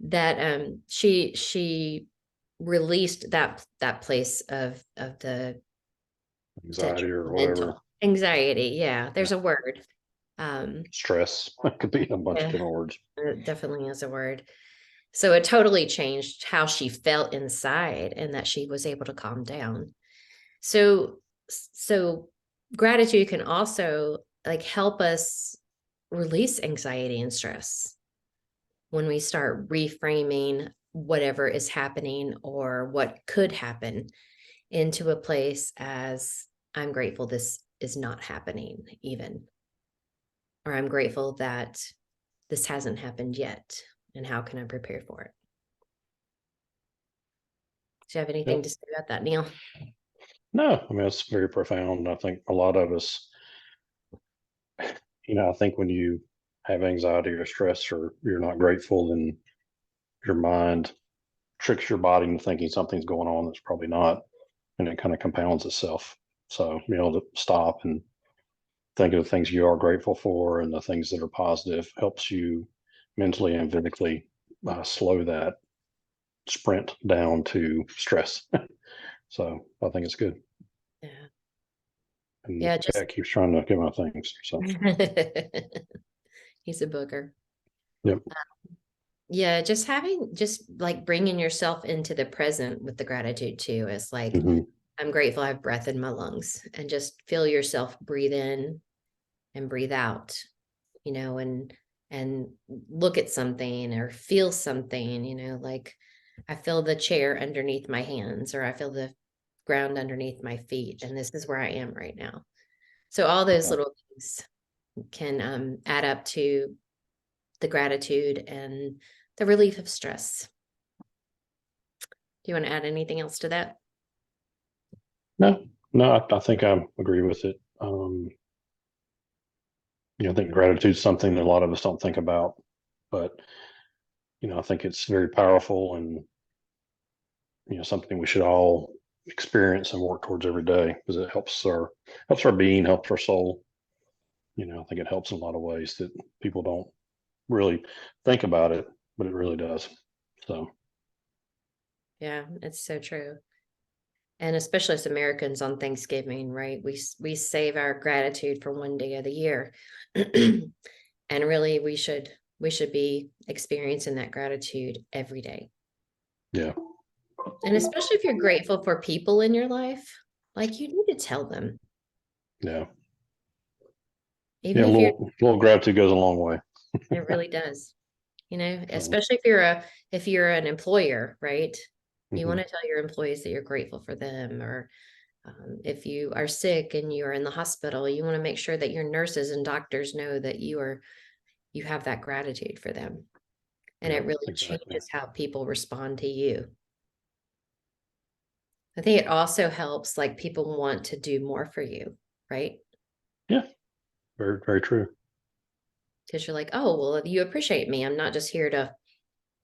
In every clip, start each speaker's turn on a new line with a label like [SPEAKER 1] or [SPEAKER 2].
[SPEAKER 1] that she released that place of the
[SPEAKER 2] Anxiety or whatever.
[SPEAKER 1] detrimental anxiety. Yeah,
[SPEAKER 2] Yeah.
[SPEAKER 1] there's a word. Um,
[SPEAKER 2] Stress. It could be a bunch of
[SPEAKER 1] yeah,
[SPEAKER 2] different words.
[SPEAKER 1] it definitely is a word. So it totally changed how she felt inside and that she was able to calm down. So gratitude can also like help us release anxiety and stress when we start reframing whatever is happening or what could happen into a place as I'm grateful this is not happening even, or I'm grateful that this hasn't happened yet and how can I prepare for it. Do you have anything
[SPEAKER 2] Yep.
[SPEAKER 1] to say about that, Neil?
[SPEAKER 2] No, I mean, it's very profound. I think a lot of us, I think when you have anxiety or stress or you're not grateful, then your mind tricks your body into thinking something's going on that's probably not, and it kind of compounds itself. So, to stop and think of the things you are grateful for and the things that are positive helps you mentally and physically slow that sprint down to stress. So, I think it's good.
[SPEAKER 1] Yeah.
[SPEAKER 2] And
[SPEAKER 1] Yeah, just
[SPEAKER 2] cat keeps trying to get my things. So,
[SPEAKER 1] he's a booger.
[SPEAKER 2] yep.
[SPEAKER 1] Yeah, just like bringing yourself into the present with the gratitude too is like,
[SPEAKER 2] Hmm.
[SPEAKER 1] I'm grateful I have breath in my lungs, and just feel yourself breathe in and breathe out, and look at something or feel something, like I feel the chair underneath my hands, or I feel the ground underneath my feet, and this is where I am right now. So all those
[SPEAKER 2] Yeah.
[SPEAKER 1] little things can add up to the gratitude and the relief of stress. Do you want to add anything else to that?
[SPEAKER 2] No, no, I think I agree with it. I think gratitude is something that a lot of us don't think about, but I think it's very powerful and something we should all experience and work towards every day because it helps our being, helps our soul. I think it helps in a lot of ways that people don't really think about it, but it really does. So
[SPEAKER 1] Yeah, it's so true. And especially as Americans on Thanksgiving, right? We save our gratitude for one day of the year. And really we should be experiencing that gratitude every day.
[SPEAKER 2] yeah,
[SPEAKER 1] And especially if you're grateful for people in your life, like you need to tell them.
[SPEAKER 2] yeah,
[SPEAKER 1] Even
[SPEAKER 2] yeah. A
[SPEAKER 1] if you're
[SPEAKER 2] little gratitude goes a long way.
[SPEAKER 1] it really does.
[SPEAKER 2] So,
[SPEAKER 1] Especially if you're an employer, right? You want
[SPEAKER 2] mhm.
[SPEAKER 1] to tell your employees that you're grateful for them, or if you are sick and you're in the hospital, you want to make sure that your nurses and doctors know that you have that gratitude for them. And
[SPEAKER 2] Yeah,
[SPEAKER 1] it really
[SPEAKER 2] exactly.
[SPEAKER 1] changes how people respond to you. I think it also helps like people want to do more for you, right?
[SPEAKER 2] Yeah, very, very true.
[SPEAKER 1] Because you're like, oh, well, you appreciate me. I'm not just here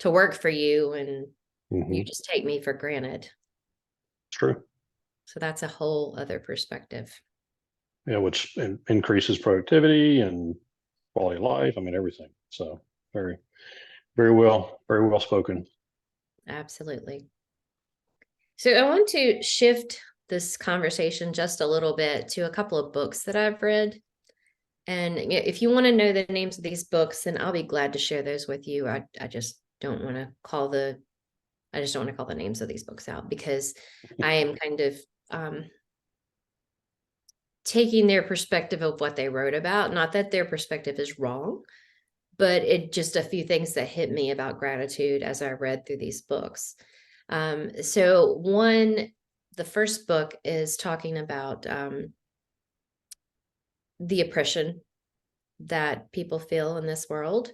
[SPEAKER 1] to work for you and you
[SPEAKER 2] Hmm.
[SPEAKER 1] just take me for granted.
[SPEAKER 2] It's true.
[SPEAKER 1] So that's a whole other perspective.
[SPEAKER 2] Yeah, which increases productivity and quality of life. I mean, everything. So very, very well spoken.
[SPEAKER 1] Absolutely. So I want to shift this conversation just a little bit to a couple of books that I've read. And if you want to know the names of these books, then I'll be glad to share those with you. I just don't want to call the names of these books out because I am kind of um, taking their perspective of what they wrote about. Not that their perspective is wrong, but it just a few things that hit me about gratitude as I read through these books. The first book is talking about the oppression that people feel in this world.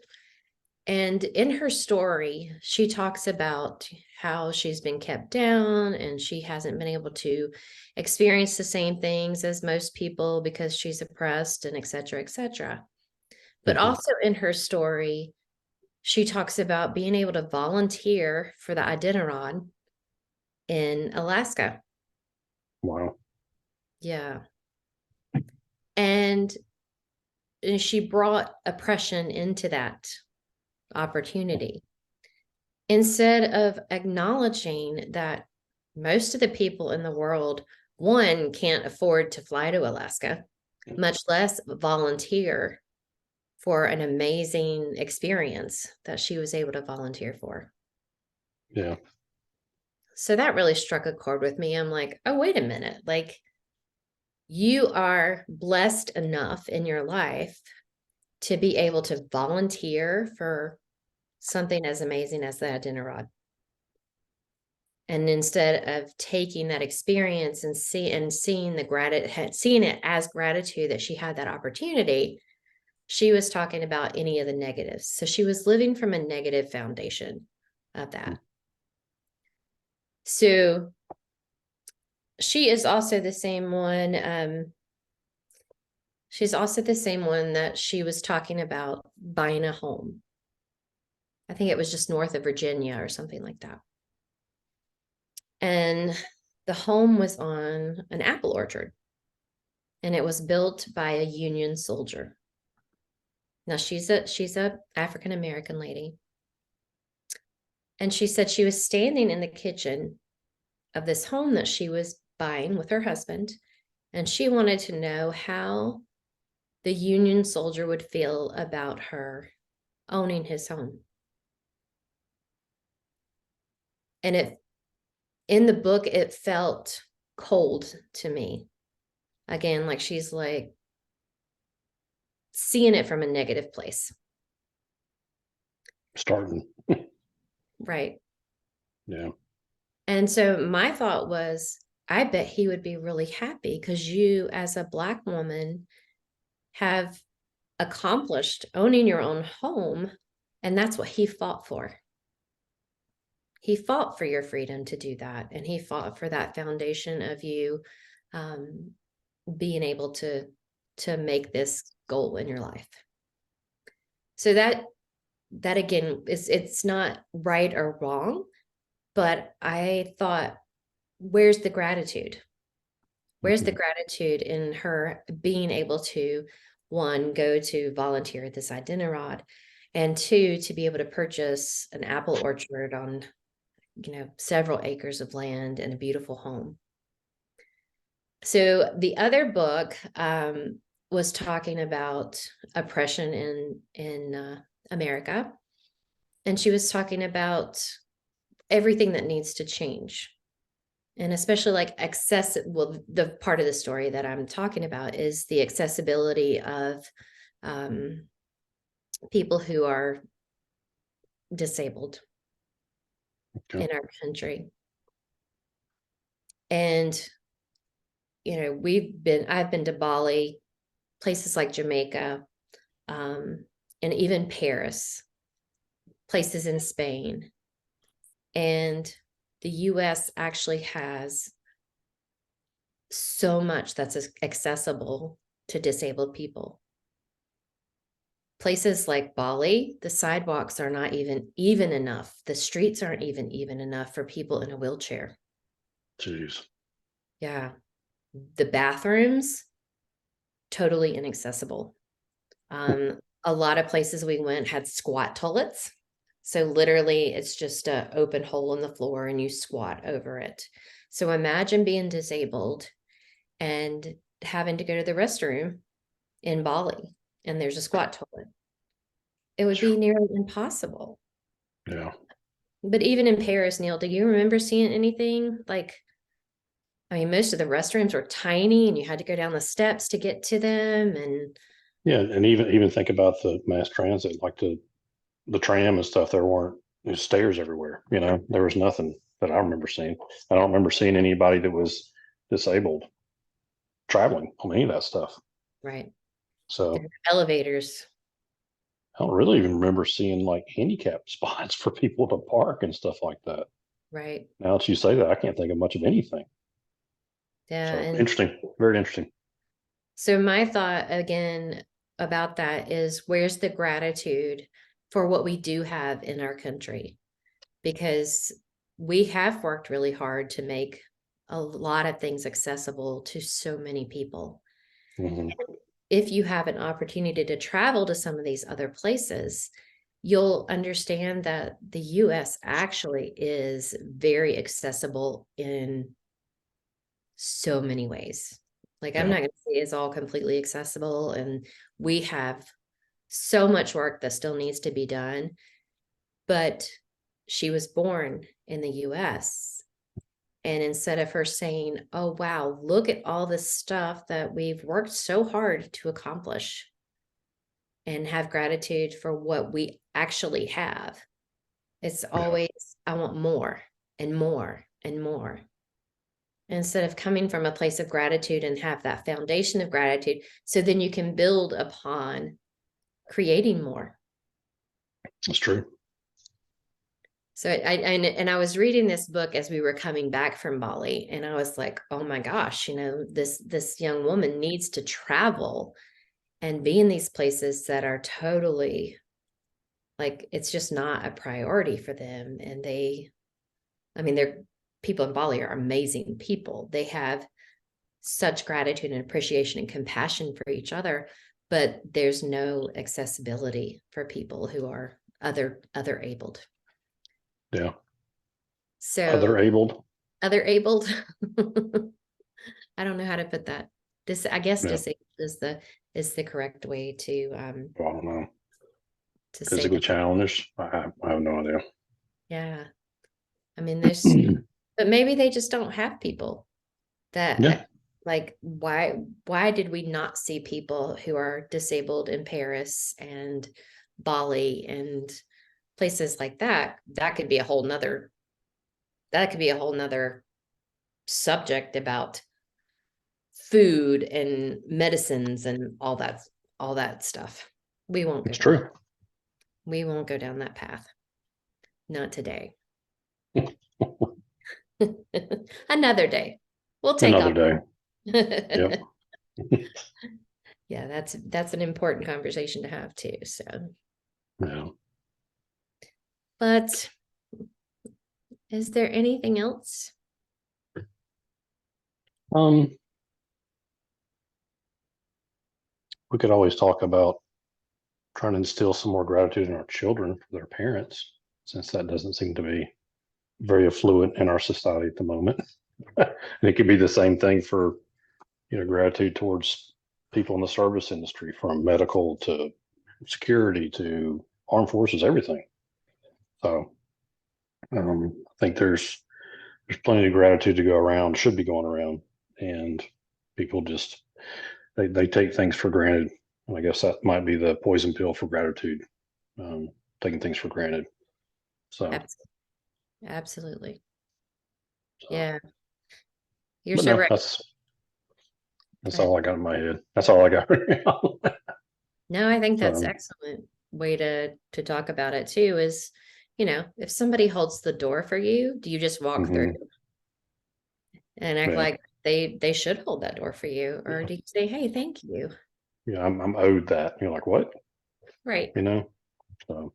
[SPEAKER 1] And in her story, she talks about how she's been kept down and she hasn't been able to experience the same things as most people because she's oppressed and et cetera, et cetera. But
[SPEAKER 2] Hmm.
[SPEAKER 1] also in her story, she talks about being able to volunteer for the Iditarod in Alaska.
[SPEAKER 2] Wow.
[SPEAKER 1] Yeah. And, and she brought oppression into that opportunity. instead of acknowledging that most of the people in the world, one, can't afford to fly to Alaska, much less volunteer for an amazing experience that she was able to volunteer for.
[SPEAKER 2] Yeah.
[SPEAKER 1] So that really struck a chord with me. I'm like, oh, wait a minute. Like, you are blessed enough in your life to be able to volunteer for something as amazing as the Iditarod. And instead of taking that experience and seeing it as gratitude that she had that opportunity, she was talking about any of the negatives. So she was living from a negative foundation of that. So she is also the same one. She's also the same one that she was talking about buying a home. I think it was just north of Virginia or something like that. And the home was on an apple orchard. And it was built by a Union soldier. Now she's a African American lady. And she said she was standing in the kitchen of this home that she was buying with her husband. And she wanted to know how the Union soldier would feel about her owning his home. And in the book, it felt cold to me. Again, like she's like seeing it from a negative place.
[SPEAKER 2] Starting.
[SPEAKER 1] Right.
[SPEAKER 2] Yeah.
[SPEAKER 1] And so my thought was, I bet he would be really happy because you, as a Black woman, have accomplished owning your own home. And that's what he fought for. He fought for your freedom to do that. And he fought for that foundation of you being able to make this goal in your life. So that again, it's not right or wrong, but I thought, where's the gratitude? Where's the gratitude in her being able to, one, go to volunteer at this Iditarod, and two, to be able to purchase an apple orchard on, several acres of land and a beautiful home. So the other book was talking about oppression in America, and she was talking about everything that needs to change. And especially like the part of the story that I'm talking about is the accessibility of people who are disabled in our country. And, I've been to Bali, places like Jamaica, and even Paris, places in Spain. And the US actually has so much that's accessible to disabled people. Places like Bali, the sidewalks are not even enough. The streets aren't even enough for people in a wheelchair.
[SPEAKER 2] Jeez.
[SPEAKER 1] Yeah. The bathrooms, totally inaccessible. A lot of places we went had squat toilets. So literally it's just an open hole in the floor and you squat over it. So imagine being disabled and having to go to the restroom in Bali and there's a squat toilet. It would be nearly impossible.
[SPEAKER 2] Yeah.
[SPEAKER 1] But even in Paris, Neil, do you remember seeing anything like, most of the restrooms were tiny and you had to go down the steps to get to them. And
[SPEAKER 2] yeah, and even think about the mass transit, like the tram and stuff. There's stairs everywhere. There was nothing that I remember seeing. I don't remember seeing anybody that was disabled traveling on any of that stuff.
[SPEAKER 1] right.
[SPEAKER 2] So
[SPEAKER 1] Elevators.
[SPEAKER 2] I don't really even remember seeing like handicap spots for people to park and stuff like that.
[SPEAKER 1] Right.
[SPEAKER 2] Now that you say that, I can't think of much of anything.
[SPEAKER 1] Yeah.
[SPEAKER 2] So
[SPEAKER 1] And
[SPEAKER 2] interesting, very interesting.
[SPEAKER 1] so my thought again about that is, where's the gratitude for what we do have in our country? Because we have worked really hard to make a lot of things accessible to so many people.
[SPEAKER 2] Mm-hmm.
[SPEAKER 1] If you have an opportunity to travel to some of these other places, you'll understand that the US actually is very accessible in so many ways. Like, I'm
[SPEAKER 2] Yeah.
[SPEAKER 1] not going to say it's all completely accessible, and we have so much work that still needs to be done. But she was born in the US. And instead of her saying, oh, wow, look at all this stuff that we've worked so hard to accomplish, and have gratitude for what we actually have, it's
[SPEAKER 2] Yeah.
[SPEAKER 1] always, I want more and more and more. Instead of coming from a place of gratitude and have that foundation of gratitude, so then you can build upon creating more.
[SPEAKER 2] That's true.
[SPEAKER 1] So and I was reading this book as we were coming back from Bali, and I was like, oh my gosh, this young woman needs to travel and be in these places that are totally, like, it's just not a priority for them. And they're people in Bali are amazing people. They have such gratitude and appreciation and compassion for each other, but there's no accessibility for people who are other abled.
[SPEAKER 2] Yeah. Other
[SPEAKER 1] So
[SPEAKER 2] abled.
[SPEAKER 1] other abled. I don't know how to put that. I guess
[SPEAKER 2] Yeah.
[SPEAKER 1] disabled is the correct way
[SPEAKER 2] Well, I don't know.
[SPEAKER 1] to say
[SPEAKER 2] Physically
[SPEAKER 1] that.
[SPEAKER 2] challenged. I have no idea.
[SPEAKER 1] Yeah. I mean, there's, but maybe they just don't have people that,
[SPEAKER 2] Yeah.
[SPEAKER 1] like, why did we not see people who are disabled in Paris and Bali and places like that? That could be a whole nother subject about food and medicines and all that stuff. We won't go
[SPEAKER 2] It's
[SPEAKER 1] down
[SPEAKER 2] true.
[SPEAKER 1] we won't go down that path. Not today. Another day. We'll take
[SPEAKER 2] Another
[SPEAKER 1] off.
[SPEAKER 2] day. Yep.
[SPEAKER 1] Yeah, that's an important conversation to have too. So,
[SPEAKER 2] Yeah.
[SPEAKER 1] but is there anything else?
[SPEAKER 2] Um, we could always talk about trying to instill some more gratitude in our children for their parents, since that doesn't seem to be very affluent in our society at the moment. And it could be the same thing for, gratitude towards people in the service industry, from medical to security to armed forces, everything. So I think there's plenty of gratitude to go around, should be going around, and people just they take things for granted. And I guess that might be the poison pill for gratitude, um, taking things for granted. So,
[SPEAKER 1] Absolutely.
[SPEAKER 2] so,
[SPEAKER 1] Yeah, you're
[SPEAKER 2] but
[SPEAKER 1] so
[SPEAKER 2] no,
[SPEAKER 1] right.
[SPEAKER 2] that's
[SPEAKER 1] Go ahead.
[SPEAKER 2] all I got in my head. That's all I got right now.
[SPEAKER 1] No, I think that's
[SPEAKER 2] So,
[SPEAKER 1] excellent way to talk about it too, is, if somebody holds the door for you, do you just walk through
[SPEAKER 2] mhm,
[SPEAKER 1] and act
[SPEAKER 2] yeah,
[SPEAKER 1] like they should hold that door for you? Or
[SPEAKER 2] yeah,
[SPEAKER 1] do you say, hey, thank you?
[SPEAKER 2] yeah. I'm owed that. You're like, what?
[SPEAKER 1] Right.
[SPEAKER 2] You know. So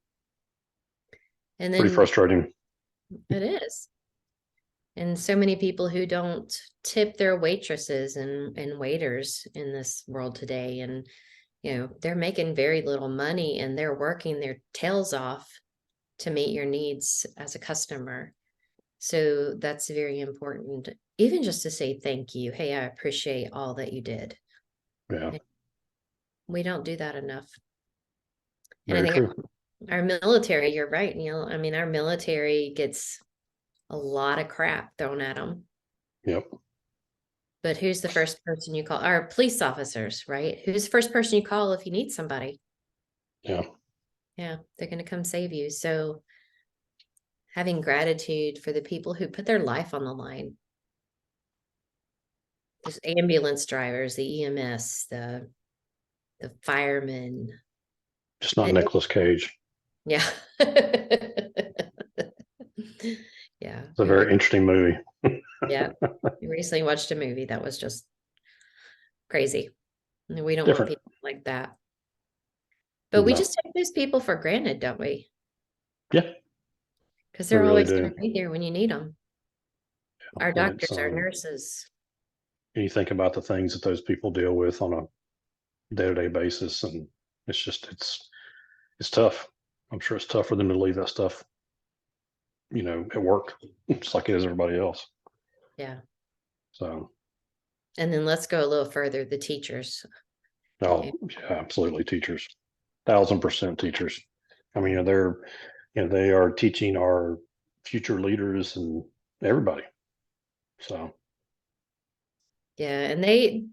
[SPEAKER 1] And
[SPEAKER 2] pretty
[SPEAKER 1] then
[SPEAKER 2] frustrating.
[SPEAKER 1] it is. And so many people who don't tip their waitresses and waiters in this world today. And, they're making very little money and they're working their tails off to meet your needs as a customer. So that's very important. Even just to say thank you. Hey, I appreciate all that you did.
[SPEAKER 2] Yeah,
[SPEAKER 1] And we don't do that enough. And I
[SPEAKER 2] very
[SPEAKER 1] think
[SPEAKER 2] true.
[SPEAKER 1] our military, you're right, Neil. I mean, our military gets a lot of crap thrown at them.
[SPEAKER 2] Yep.
[SPEAKER 1] But who's the first person you call? Our police officers, right? Who's the first person you call if you need somebody?
[SPEAKER 2] Yeah.
[SPEAKER 1] Yeah, they're going to come save you. So having gratitude for the people who put their life on the line. There's ambulance drivers, the EMS, the firemen.
[SPEAKER 2] Just not
[SPEAKER 1] And
[SPEAKER 2] Nicolas Cage.
[SPEAKER 1] yeah. Yeah.
[SPEAKER 2] It's a very interesting movie.
[SPEAKER 1] Yeah. We recently watched a movie that was just crazy. And we don't want
[SPEAKER 2] Different.
[SPEAKER 1] people like that. But we
[SPEAKER 2] No.
[SPEAKER 1] just take those people for granted, don't we?
[SPEAKER 2] Yeah,
[SPEAKER 1] Because
[SPEAKER 2] we
[SPEAKER 1] they're
[SPEAKER 2] really
[SPEAKER 1] always going
[SPEAKER 2] do.
[SPEAKER 1] to be there when you need them. Our
[SPEAKER 2] And it's
[SPEAKER 1] doctors, our nurses.
[SPEAKER 2] you think about the things that those people deal with on a day-to-day basis, and it's just it's tough. I'm sure it's tough for them to leave that stuff, at work, just like it is everybody else.
[SPEAKER 1] Yeah.
[SPEAKER 2] So,
[SPEAKER 1] And then let's go a little further, the teachers.
[SPEAKER 2] oh, yeah, absolutely. Teachers, 1000% teachers. I mean, they are teaching our future leaders and everybody. So,
[SPEAKER 1] Yeah, and they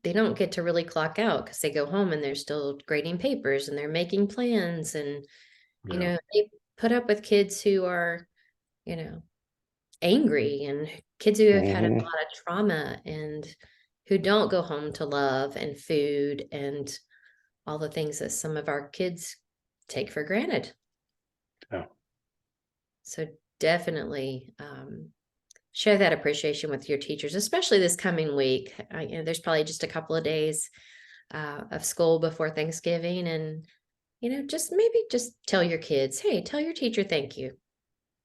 [SPEAKER 1] don't get to really clock out because they go home and they're still grading papers and they're making plans, and
[SPEAKER 2] yeah.
[SPEAKER 1] they put up with kids who are, you know, angry, and kids who have had a
[SPEAKER 2] Hmm.
[SPEAKER 1] lot of trauma, and who don't go home to love and food and all the things that some of our kids take for granted.
[SPEAKER 2] Yeah.
[SPEAKER 1] So definitely share that appreciation with your teachers, especially this coming week. There's probably just a couple of days of school before Thanksgiving, and just tell your kids, hey, tell your teacher thank you.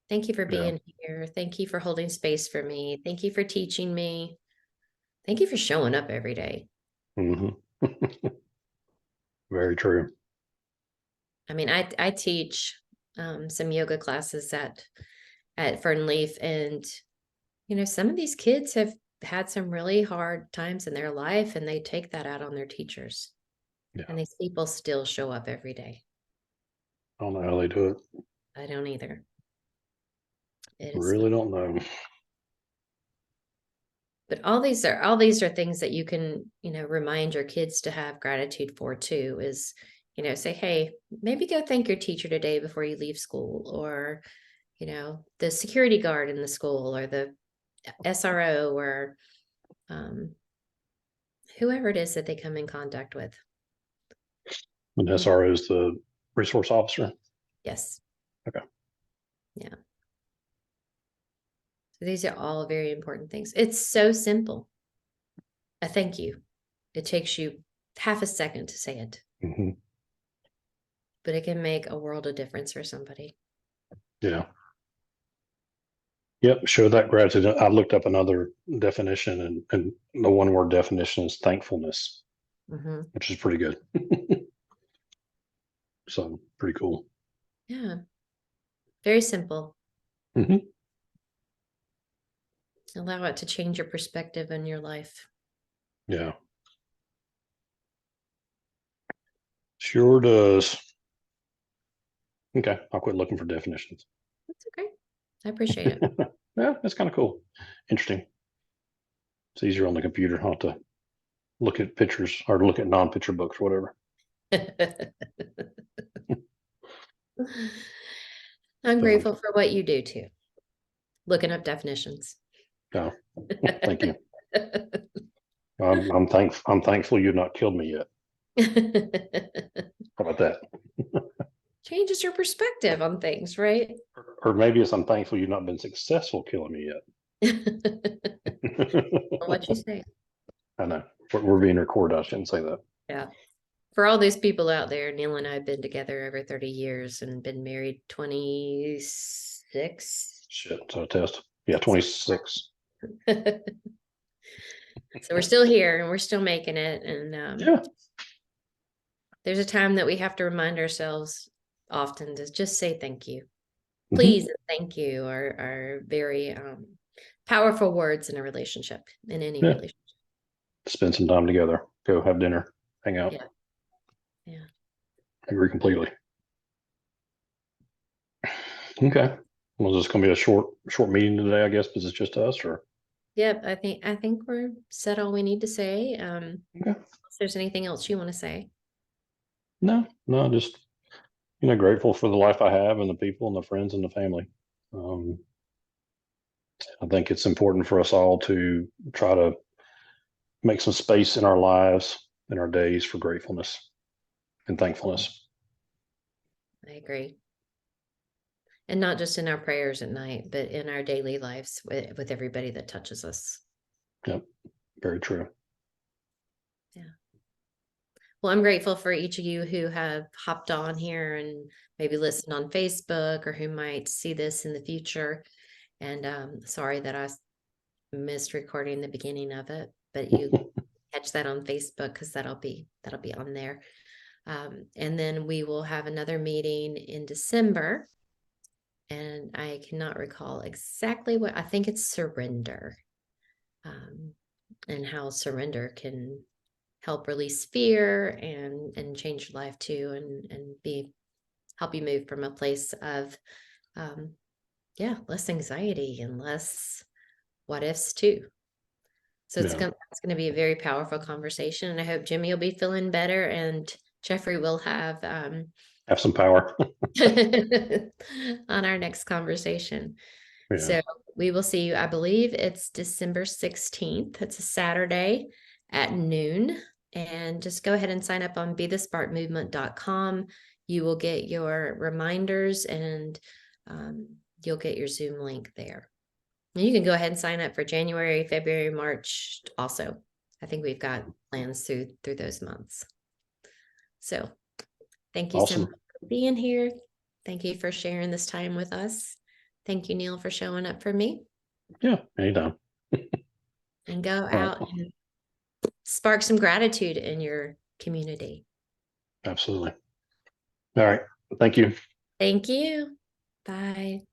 [SPEAKER 1] Thank you for
[SPEAKER 2] Yeah.
[SPEAKER 1] being here. Thank you for holding space for me. Thank you for teaching me. Thank you for showing up every day.
[SPEAKER 2] Hmm. Very true.
[SPEAKER 1] I mean, I teach some yoga classes at Fernleaf, and some of these kids have had some really hard times in their life, and they take that out on their teachers.
[SPEAKER 2] Yeah.
[SPEAKER 1] And these people still show up every day.
[SPEAKER 2] I don't know how they do it.
[SPEAKER 1] I don't either. It is not.
[SPEAKER 2] Really don't know.
[SPEAKER 1] But all these are things that you can, remind your kids to have gratitude for too, is, say, hey, maybe go thank your teacher today before you leave school, or, the security guard in the school, or the SRO, or um, whoever it is that they come in contact with.
[SPEAKER 2] And SRO is the resource officer.
[SPEAKER 1] Yes.
[SPEAKER 2] Okay.
[SPEAKER 1] Yeah. So these are all very important things. It's so simple. A thank you. It takes you half a second to say it,
[SPEAKER 2] Hmm.
[SPEAKER 1] but it can make a world of difference for somebody.
[SPEAKER 2] Yeah. Yep. Show that gratitude. I looked up another definition, and the one word definition is thankfulness,
[SPEAKER 1] Hmm.
[SPEAKER 2] which is pretty good. So pretty cool.
[SPEAKER 1] Yeah. Very simple.
[SPEAKER 2] Hmm.
[SPEAKER 1] Allow it to change your perspective in your life.
[SPEAKER 2] Yeah. Sure does. Okay. I'll quit looking for definitions.
[SPEAKER 1] That's okay. I appreciate it.
[SPEAKER 2] Yeah, that's kind of cool. Interesting. It's easier on the computer, not to look at pictures or look at non-picture books or whatever.
[SPEAKER 1] I'm
[SPEAKER 2] So,
[SPEAKER 1] grateful for what you do too. Looking up definitions.
[SPEAKER 2] yeah, thank you. I'm thankful you've not killed me yet. How about that?
[SPEAKER 1] Changes your perspective on things, right?
[SPEAKER 2] Or maybe it's I'm thankful you've not been successful killing me yet.
[SPEAKER 1] What you say.
[SPEAKER 2] I know. We're being recorded. I shouldn't say that.
[SPEAKER 1] Yeah. For all those people out there, Neil and I have been together over 30 years and been married 26.
[SPEAKER 2] Shit. So test. Yeah, 26.
[SPEAKER 1] So we're still here and we're still making it. And
[SPEAKER 2] Yeah.
[SPEAKER 1] there's a time that we have to remind ourselves often to just say thank you.
[SPEAKER 2] Hmm.
[SPEAKER 1] Please and thank you are very powerful words in a relationship, in any
[SPEAKER 2] Yeah.
[SPEAKER 1] relationship.
[SPEAKER 2] Spend some time together. Go have dinner. Hang out.
[SPEAKER 1] Yeah. Yeah.
[SPEAKER 2] Agree completely. Okay. Well, is this going to be a short meeting today, I guess, because it's just us, or?
[SPEAKER 1] Yep. I think we're said all we need to say.
[SPEAKER 2] Okay.
[SPEAKER 1] If there's anything else you want to say.
[SPEAKER 2] No, just, grateful for the life I have and the people and the friends and the family. Um, I think it's important for us all to try to make some space in our lives, in our days, for gratefulness and thankfulness.
[SPEAKER 1] I agree. And not just in our prayers at night, but in our daily lives with everybody that touches us.
[SPEAKER 2] Yep. Very true.
[SPEAKER 1] Yeah. Well, I'm grateful for each of you who have hopped on here and maybe listened on Facebook, or who might see this in the future. And sorry that I missed recording the beginning of it, but you catch that on Facebook, because that'll be on there. And then we will have another meeting in December. And I cannot recall exactly what, I think it's surrender. And how surrender can help release fear and change your life too, and help you move from a place of less anxiety and less what ifs too. So it's
[SPEAKER 2] Yeah.
[SPEAKER 1] going to be a very powerful conversation, and I hope Jimmy will be feeling better and Jeffrey will have
[SPEAKER 2] Have some power.
[SPEAKER 1] on our next conversation.
[SPEAKER 2] Yeah.
[SPEAKER 1] So we will see you, I believe it's December 16th. It's a Saturday at noon. And just go ahead and sign up on BeTheSparkMovement.com. You will get your reminders, and you'll get your Zoom link there. And you can go ahead and sign up for January, February, March also. I think we've got plans through those months. So thank you so
[SPEAKER 2] Awesome.
[SPEAKER 1] much for being here. Thank you for sharing this time with us. Thank you, Neil, for showing up for me.
[SPEAKER 2] Yeah, anytime.
[SPEAKER 1] And go
[SPEAKER 2] All right.
[SPEAKER 1] out and spark some gratitude in your community.
[SPEAKER 2] Absolutely. All right. Thank you.
[SPEAKER 1] Thank you. Bye.